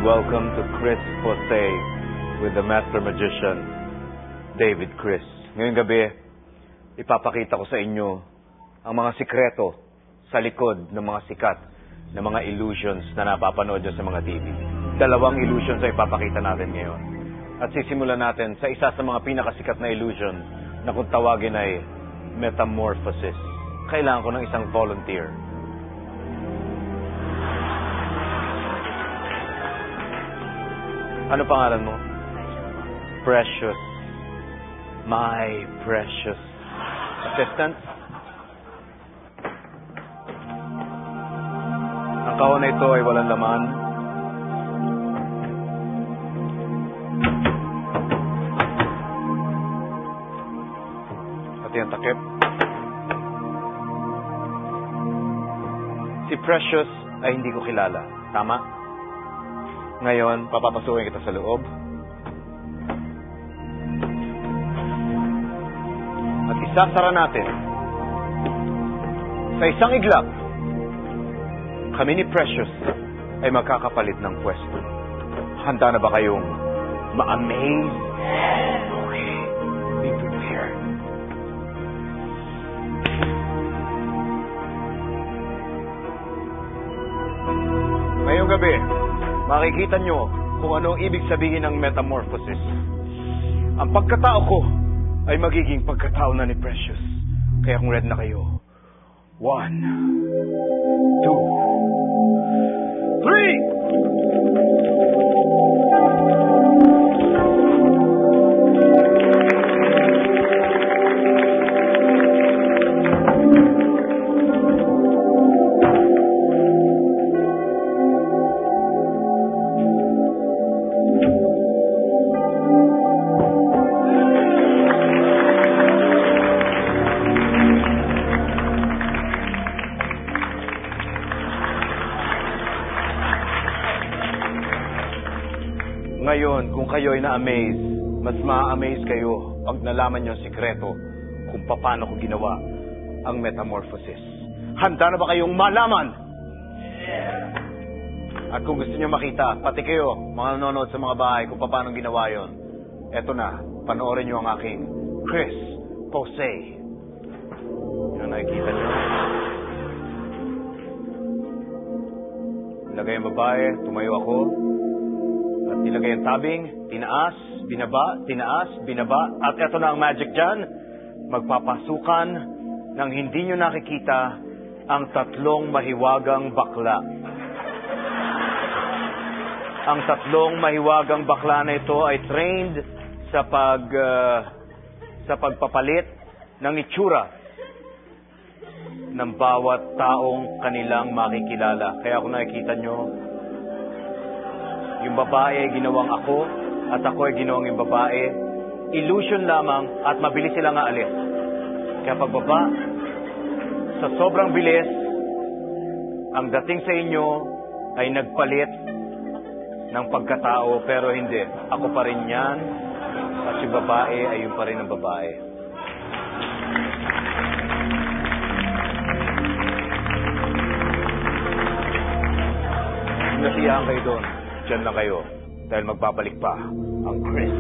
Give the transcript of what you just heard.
and welcome to Chris Jose with the Master Magician, David Chris. Ngayong gabi, ipapakita ko sa inyo ang mga sikreto sa likod ng mga sikat na mga illusions na napapanood nyo sa mga TV. Dalawang illusions ay ipapakita natin ngayon. At sisimulan natin sa isa sa mga pinakasikat na illusion na kung tawagin ay metamorphosis. Kailangan ko ng isang volunteer. Ano pangalan mo? Precious. My precious assistant. Ang kahon na ito ay walang laman. Pati ang takip. Si Precious ay hindi ko kilala. Tama? Ngayon, papapasukin kita sa loob. At isasara natin sa isang iglap. Kami ni Precious ay magkakapalit ng pwesto. Handa na ba kayong ma-amaze? Okay. Be prepared. Ngayong gabi, makikita nyo kung ano ang ibig sabihin ng metamorphosis. Ang pagkatao ko ay magiging pagkatao na ni Precious. Kaya kung ready na kayo, 1, 2, 3. Ngayon, kung kayo ay na-amaze, mas ma-amaze kayo pag nalaman nyo ang sikreto kung paano ko ginawa ang metamorphosis. Handa na ba kayong malaman? At kung gusto nyo makita, pati kayo, mga nanonood sa mga bahay, kung paano ginawa yon, eto na, panoorin nyo ang aking Chris Jose. Yan ang nakikita nyo. Ilagay ang babae, tumayo ako. At nilagay ang tabing, tinaas, binaba, tinaas, binaba. At eto na ang magic dyan. Magpapasukan ng hindi nyo nakikita ang tatlong mahiwagang bakla. Ang tatlong mahiwagang bakla na ito ay trained sa pagpapalit ng itsura ng bawat taong kanilang makikilala. Kaya kung nakikita nyo, yung babae ay ginawang ako, at ako ay ginawang yung babae. Illusion lamang at mabilis silang aalis. Kaya pagbaba, sa sobrang bilis, ang dating sa inyo ay nagpalit ng pagkatao, pero hindi. Ako pa rin yan, at yung babae ay yung pa rin ang babae. Nasiyahan kayo doon. Diyan lang kayo dahil magbabalik pa ang Chris.